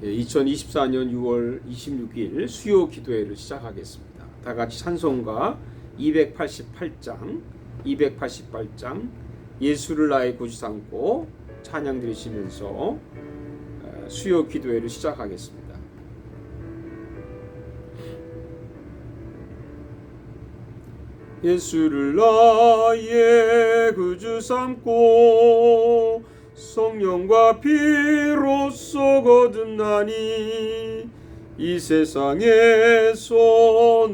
2024년 6월 26일 수요 기도회를 시작하겠습니다. 다 같이 찬송가 288장 예수를 나의 구주 삼고 찬양 드리시면서 수요 기도회를 시작하겠습니다. 예수를 나의 구주 삼고 성령과 피로써 거듭나니 이 세상에서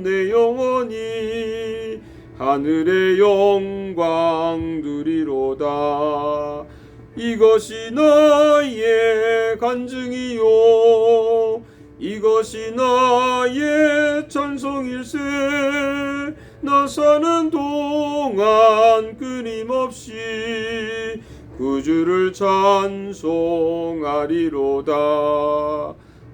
내 영혼이 하늘의 영광 누리로다. 이것이 나의 간증이요 이것이 나의 찬송일세. 나 사는 동안 끊임없이 구주를 찬송하리로다.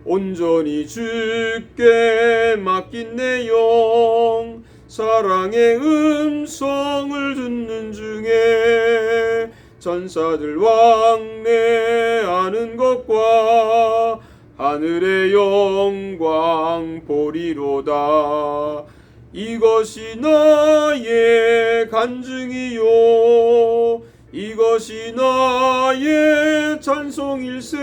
온전히 주께 맡긴 내 영 사랑의 음성을 듣는 중에 천사들 왕래하는 것과 하늘의 영광 보리로다. 이것이 나의 간증이요 이것이 나의 찬송일세.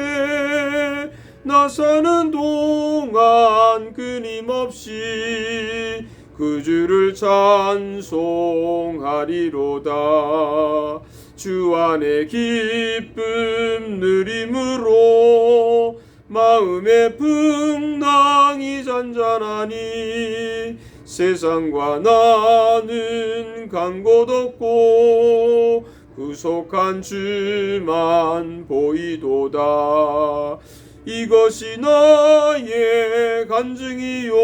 나 사는 동안 끊임없이 구주를 찬송하리로다. 주 안에 기쁨 누림으로 마음의 풍랑이 잔잔하니 세상과 나는 간 곳 없고 구속한 주만 보이도다. 이것이 나의 간증이요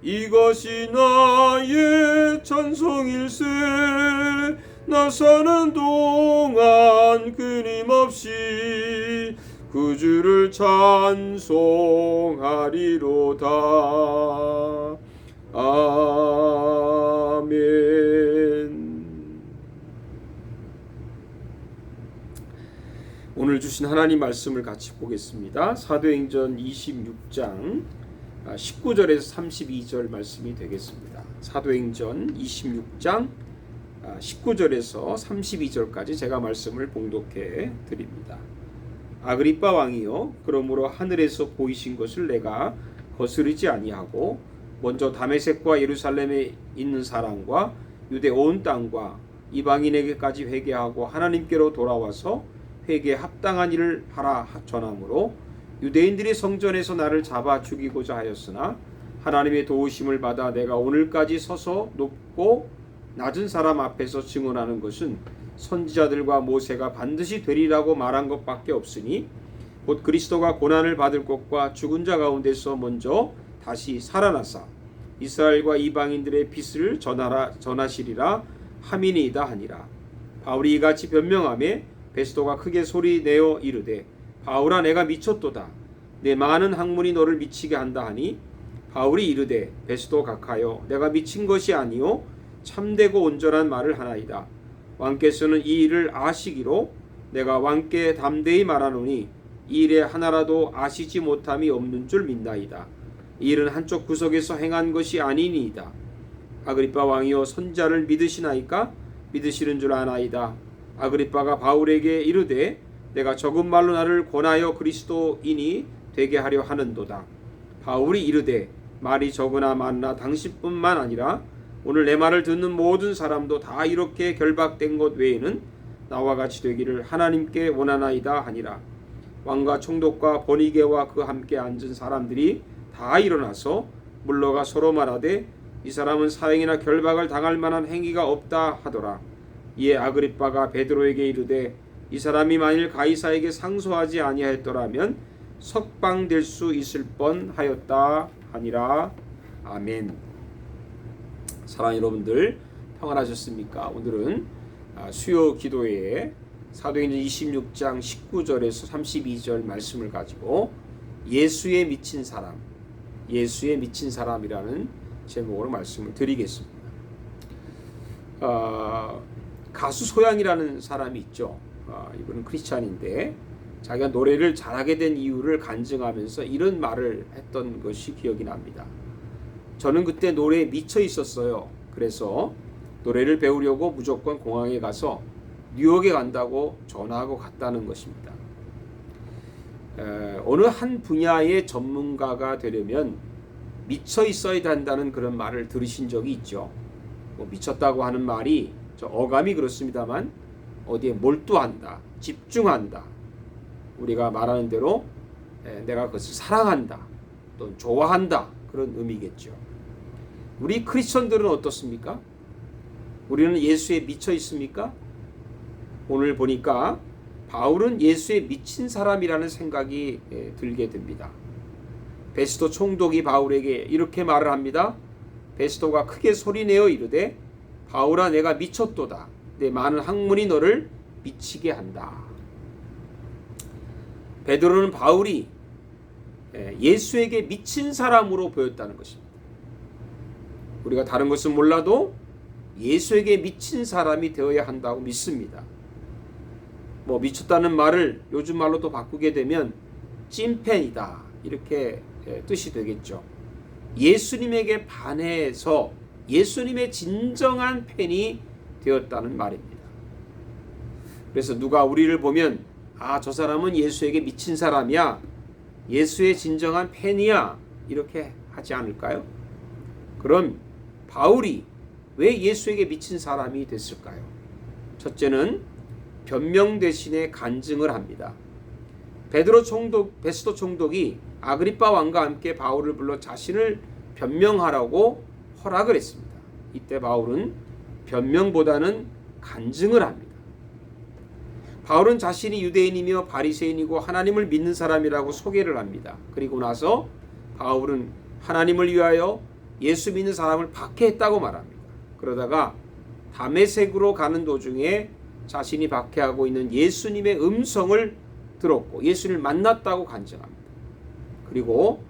이것이 나의 찬송일세. 나 사는 동안 끊임없이 구주를 찬송하리로다. 아멘. 오늘 주신 하나님 말씀을 같이 보겠습니다. 사도행전 26장 19절에서 32절 말씀이 되겠습니다. 사도행전 26장 19절에서 32절까지 제가 말씀을 봉독해 드립니다. 아그리빠 왕이여, 그러므로 하늘에서 보이신 것을 내가 거스르지 아니하고 먼저 다메섹과 예루살렘에 있는 사람과 유대 온 땅과 이방인에게까지 회개하고 하나님께로 돌아와서 회개에 합당한 일을 하라 전함으로 유대인들이 성전에서 나를 잡아 죽이고자 하였으나 하나님의 도우심을 받아 내가 오늘까지 서서 높고 낮은 사람 앞에서 증언하는 것은 선지자들과 모세가 반드시 되리라고 말한 것밖에 없으니 곧 그리스도가 고난을 받을 것과 죽은 자 가운데서 먼저 다시 살아나사 이스라엘과 이방인들의 빛을 전하시리라 함이니이다 하니라. 바울이 이같이 변명하며 베스도가 크게 소리내어 이르되 바울아 내가 미쳤도다. 내 많은 학문이 너를 미치게 한다 하니 바울이 이르되 베스도 각하여 내가 미친 것이 아니요 참되고 온전한 말을 하나이다. 왕께서는 이 일을 아시기로 내가 왕께 담대히 말하노니 이 일에 하나라도 아시지 못함이 없는 줄 믿나이다. 이 일은 한쪽 구석에서 행한 것이 아니니이다. 아그리빠 왕이여 선지자를 믿으시나이까? 믿으시는 줄 아나이다. 아그리빠가 바울에게 이르되 내가 적은 말로 나를 권하여 그리스도인이 되게 하려 하는도다. 바울이 이르되 말이 적으나 많으나 당신뿐만 아니라 오늘 내 말을 듣는 모든 사람도 다 이렇게 결박된 것 외에는 나와 같이 되기를 하나님께 원하나이다 하니라. 왕과 총독과 버니게와 그 함께 앉은 사람들이 다 일어나서 물러가 서로 말하되 이 사람은 사형이나 결박을 당할 만한 행위가 없다 하더라. 이에 아그리빠가 베드로에게 이르되 이 사람이 만일 가이사에게 상소하지 아니하였더라면 석방될 수 있을 뻔하였다 하니라. 아멘. 사랑하는 여러분들 평안하셨습니까? 오늘은 수요 기도회에 사도행전 26장 19절에서 32절 말씀을 가지고 예수에 미친 사람이라는 제목으로 말씀을 드리겠습니다. 가수 소양이라는 사람이 있죠. 이분은 크리스찬인데 자기가 노래를 잘하게 된 이유를 간증하면서 이런 말을 했던 것이 기억이 납니다. 저는 그때 노래에 미쳐 있었어요. 그래서 노래를 배우려고 무조건 공항에 가서 뉴욕에 간다고 전화하고 갔다는 것입니다. 어느 한 분야의 전문가가 되려면 미쳐 있어야 한다는 그런 말을 들으신 적이 있죠. 미쳤다고 하는 말이 어감이 그렇습니다만 어디에 몰두한다, 집중한다, 우리가 말하는 대로 내가 그것을 사랑한다, 또 좋아한다, 그런 의미겠죠. 우리 크리스천들은 어떻습니까? 우리는 예수에 미쳐 있습니까? 오늘 보니까 바울은 예수에 미친 사람이라는 생각이 들게 됩니다. 베스도 총독이 바울에게 이렇게 말을 합니다. 베스도가 크게 소리내어 이르되 바울아 내가 미쳤도다. 내 많은 학문이 너를 미치게 한다. 베드로는 바울이 예수에게 미친 사람으로 보였다는 것입니다. 우리가 다른 것은 몰라도 예수에게 미친 사람이 되어야 한다고 믿습니다. 미쳤다는 말을 요즘 말로 또 바꾸게 되면 찐팬이다, 이렇게 뜻이 되겠죠. 예수님에게 반해서 예수님의 진정한 팬이 되었다는 말입니다. 그래서 누가 우리를 보면 저 사람은 예수에게 미친 사람이야, 예수의 진정한 팬이야, 이렇게 하지 않을까요? 그럼 바울이 왜 예수에게 미친 사람이 됐을까요? 첫째는 변명 대신에 간증을 합니다. 베스도 총독이 아그리빠 왕과 함께 바울을 불러 자신을 변명하라고 허락을 했습니다. 이때 바울은 변명보다는 간증을 합니다. 바울은 자신이 유대인이며 바리새인이고 하나님을 믿는 사람이라고 소개를 합니다. 그리고 나서 바울은 하나님을 위하여 예수 믿는 사람을 박해했다고 말합니다. 그러다가 다메섹으로 가는 도중에 자신이 박해하고 있는 예수님의 음성을 들었고 예수님을 만났다고 간증합니다. 그리고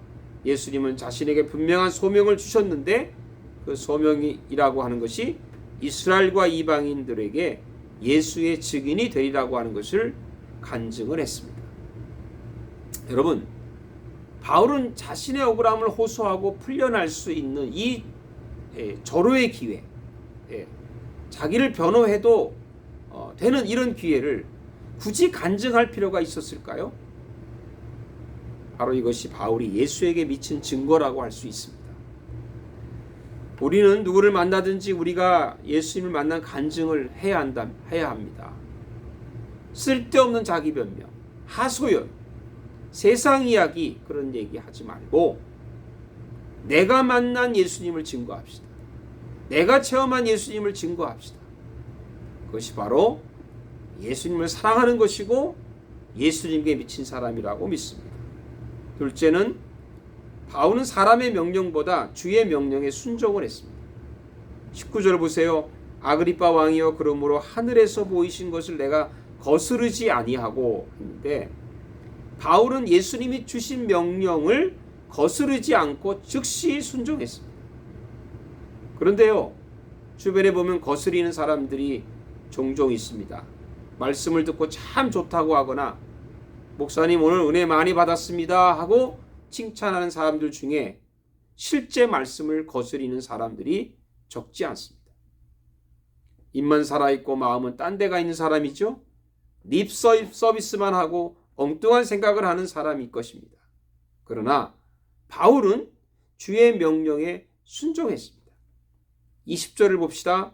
예수님은 자신에게 분명한 소명을 주셨는데 그 소명이라고 하는 것이 이스라엘과 이방인들에게 예수의 증인이 되리라고 하는 것을 간증을 했습니다. 여러분, 바울은 자신의 억울함을 호소하고 풀려날 수 있는 이 절호의 기회, 자기를 변호해도 되는 이런 기회를 굳이 간증할 필요가 있었을까요? 바로 이것이 바울이 예수에게 미친 증거라고 할 수 있습니다. 우리는 누구를 만나든지 우리가 예수님을 만난 간증을 해야 합니다. 쓸데없는 자기 변명, 하소연, 세상 이야기, 그런 얘기 하지 말고 내가 만난 예수님을 증거합시다. 내가 체험한 예수님을 증거합시다. 그것이 바로 예수님을 사랑하는 것이고 예수님께 미친 사람이라고 믿습니다. 둘째는 바울은 사람의 명령보다 주의 명령에 순종을 했습니다. 19절 보세요. 아그리빠 왕이여 그러므로 하늘에서 보이신 것을 내가 거스르지 아니하고 했는데 바울은 예수님이 주신 명령을 거스르지 않고 즉시 순종했습니다. 그런데요, 주변에 보면 거스리는 사람들이 종종 있습니다. 말씀을 듣고 참 좋다고 하거나 목사님 오늘 은혜 많이 받았습니다 하고 칭찬하는 사람들 중에 실제 말씀을 거스리는 사람들이 적지 않습니다. 입만 살아있고 마음은 딴 데가 있는 사람이죠. 립 서비스만 하고 엉뚱한 생각을 하는 사람일 것입니다. 그러나 바울은 주의 명령에 순종했습니다. 20절을 봅시다.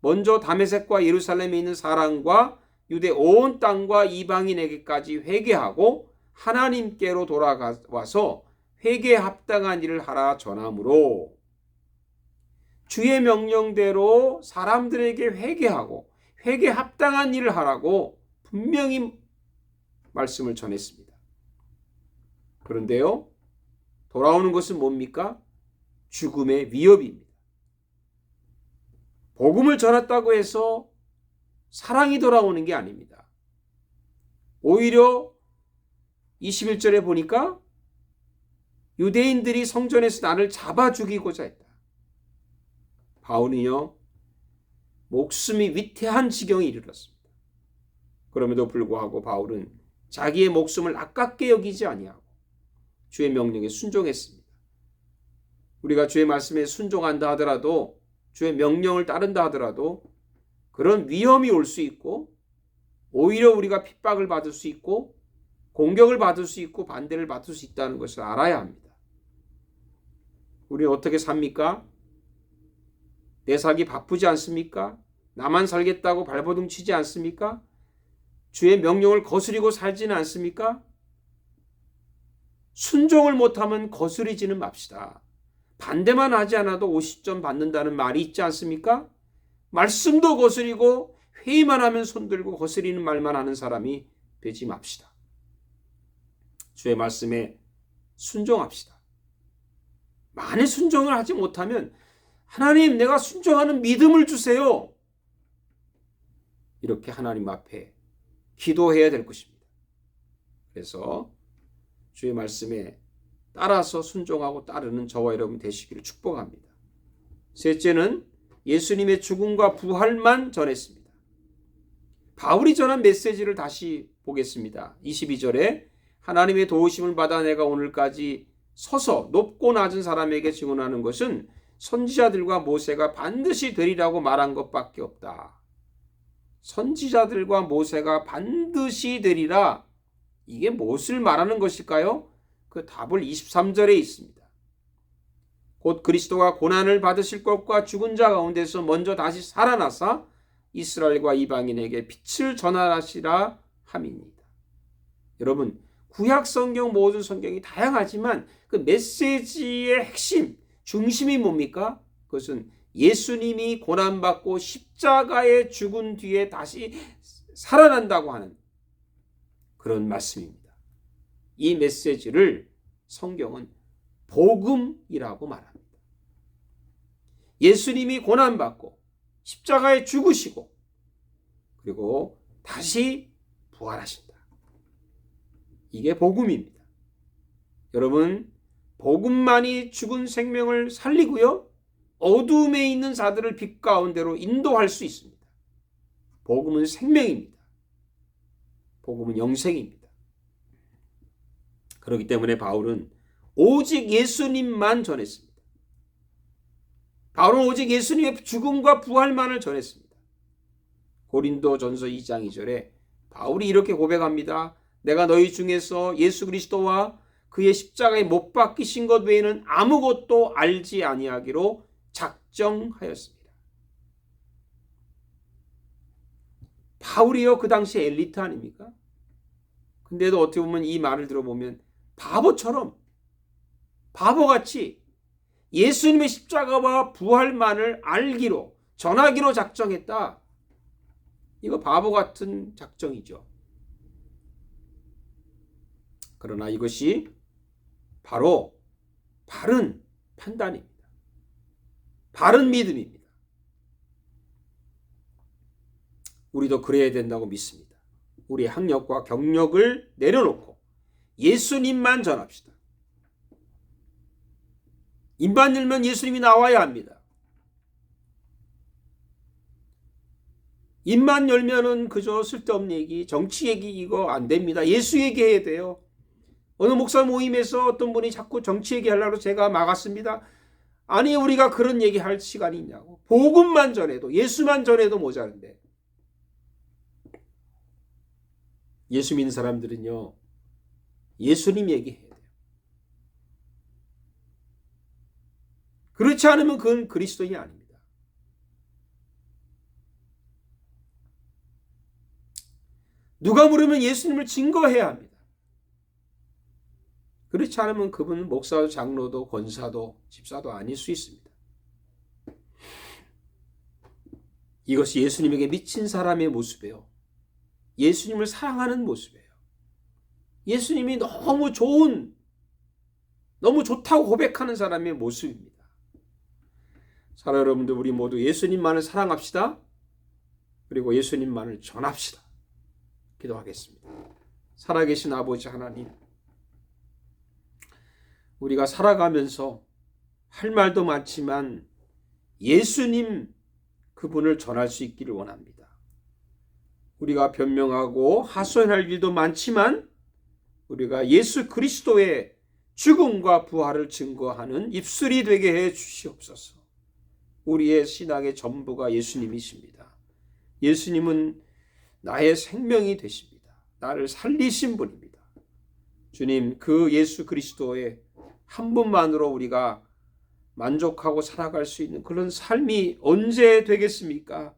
먼저 다메섹과 예루살렘에 있는 사람과 유대 온 땅과 이방인에게까지 회개하고 하나님께로 돌아와서 회개에 합당한 일을 하라 전함으로 주의 명령대로 사람들에게 회개하고 회개에 합당한 일을 하라고 분명히 말씀을 전했습니다. 그런데요, 돌아오는 것은 뭡니까? 죽음의 위협입니다. 복음을 전했다고 해서 사랑이 돌아오는 게 아닙니다. 오히려 21절에 보니까 유대인들이 성전에서 나를 잡아 죽이고자 했다. 바울은요, 목숨이 위태한 지경에 이르렀습니다. 그럼에도 불구하고 바울은 자기의 목숨을 아깝게 여기지 아니하고 주의 명령에 순종했습니다. 우리가 주의 말씀에 순종한다 하더라도, 주의 명령을 따른다 하더라도 그런 위험이 올 수 있고, 오히려 우리가 핍박을 받을 수 있고 공격을 받을 수 있고 반대를 받을 수 있다는 것을 알아야 합니다. 우리는 어떻게 삽니까? 내 살기 바쁘지 않습니까? 나만 살겠다고 발버둥 치지 않습니까? 주의 명령을 거스리고 살지는 않습니까? 순종을 못하면 거스리지는 맙시다. 반대만 하지 않아도 50점 받는다는 말이 있지 않습니까? 말씀도 거스리고 회의만 하면 손들고 거스리는 말만 하는 사람이 되지 맙시다. 주의 말씀에 순종합시다. 만에 순종을 하지 못하면 하나님, 내가 순종하는 믿음을 주세요. 이렇게 하나님 앞에 기도해야 될 것입니다. 그래서 주의 말씀에 따라서 순종하고 따르는 저와 여러분 되시기를 축복합니다. 셋째는 예수님의 죽음과 부활만 전했습니다. 바울이 전한 메시지를 다시 보겠습니다. 22절에 하나님의 도우심을 받아 내가 오늘까지 서서 높고 낮은 사람에게 증언하는 것은 선지자들과 모세가 반드시 되리라고 말한 것밖에 없다. 선지자들과 모세가 반드시 되리라. 이게 무엇을 말하는 것일까요? 그 답을 23절에 있습니다. 곧 그리스도가 고난을 받으실 것과 죽은 자 가운데서 먼저 다시 살아나사 이스라엘과 이방인에게 빛을 전하시라 함입니다. 여러분, 구약 성경, 모든 성경이 다양하지만 그 메시지의 핵심, 중심이 뭡니까? 그것은 예수님이 고난받고 십자가에 죽은 뒤에 다시 살아난다고 하는 그런 말씀입니다. 이 메시지를 성경은 복음이라고 말합니다. 예수님이 고난받고 십자가에 죽으시고 그리고 다시 부활하신다. 이게 복음입니다. 여러분, 복음만이 죽은 생명을 살리고요, 어두움에 있는 자들을 빛 가운데로 인도할 수 있습니다. 복음은 생명입니다. 복음은 영생입니다. 그렇기 때문에 바울은 오직 예수님만 전했습니다. 바울은 오직 예수님의 죽음과 부활만을 전했습니다. 고린도전서 2장 2절에 바울이 이렇게 고백합니다. 내가 너희 중에서 예수 그리스도와 그의 십자가에 못 박히신 것 외에는 아무것도 알지 아니하기로 작정하였습니다. 바울이요, 그 당시 엘리트 아닙니까? 근데도 어떻게 보면 이 말을 들어보면 바보처럼, 바보같이 예수님의 십자가와 부활만을 알기로, 전하기로 작정했다. 이거 바보 같은 작정이죠. 그러나 이것이 바로 바른 판단입니다. 바른 믿음입니다. 우리도 그래야 된다고 믿습니다. 우리의 학력과 경력을 내려놓고 예수님만 전합시다. 입만 열면 예수님이 나와야 합니다. 입만 열면은 그저 쓸데없는 얘기, 정치 얘기 이거 안 됩니다. 예수 얘기해야 돼요. 어느 목사 모임에서 어떤 분이 자꾸 정치 얘기하려고 제가 막았습니다. 아니, 우리가 그런 얘기할 시간이 있냐고. 복음만 전해도, 예수만 전해도 모자른데. 예수 믿는 사람들은요, 예수님 얘기해야 돼요. 그렇지 않으면 그건 그리스도인이 아닙니다. 누가 물으면 예수님을 증거해야 합니다. 그렇지 않으면 그분은 목사도 장로도 권사도 집사도 아닐 수 있습니다. 이것이 예수님에게 미친 사람의 모습이에요. 예수님을 사랑하는 모습이에요. 예수님이 너무 좋다고 고백하는 사람의 모습입니다. 사랑 여러분들, 우리 모두 예수님만을 사랑합시다. 그리고 예수님만을 전합시다. 기도하겠습니다. 살아계신 아버지 하나님, 우리가 살아가면서 할 말도 많지만 예수님 그분을 전할 수 있기를 원합니다. 우리가 변명하고 하소연할 일도 많지만 우리가 예수 그리스도의 죽음과 부활을 증거하는 입술이 되게 해 주시옵소서. 우리의 신앙의 전부가 예수님이십니다. 예수님은 나의 생명이 되십니다. 나를 살리신 분입니다. 주님, 그 예수 그리스도의 한 분만으로 우리가 만족하고 살아갈 수 있는 그런 삶이 언제 되겠습니까?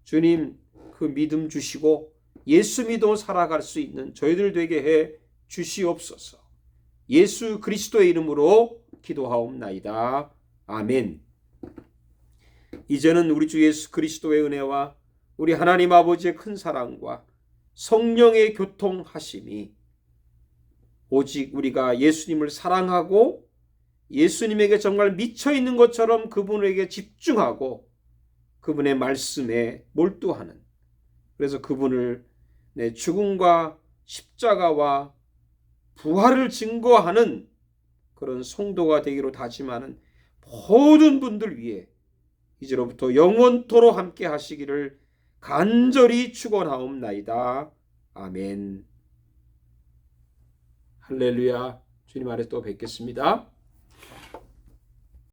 주님, 그 믿음 주시고 예수 믿어 살아갈 수 있는 저희들 되게 해 주시옵소서. 예수 그리스도의 이름으로 기도하옵나이다. 아멘. 이제는 우리 주 예수 그리스도의 은혜와 우리 하나님 아버지의 큰 사랑과 성령의 교통하심이 오직 우리가 예수님을 사랑하고 예수님에게 정말 미쳐 있는 것처럼 그분에게 집중하고 그분의 말씀에 몰두하는, 그래서 그분을 내 죽음과 십자가와 부활을 증거하는 그런 성도가 되기로 다짐하는 모든 분들 위해 이제로부터 영원토록 함께 하시기를 간절히 축원하옵나이다. 아멘. 할렐루야. 주님 안에 또 뵙겠습니다.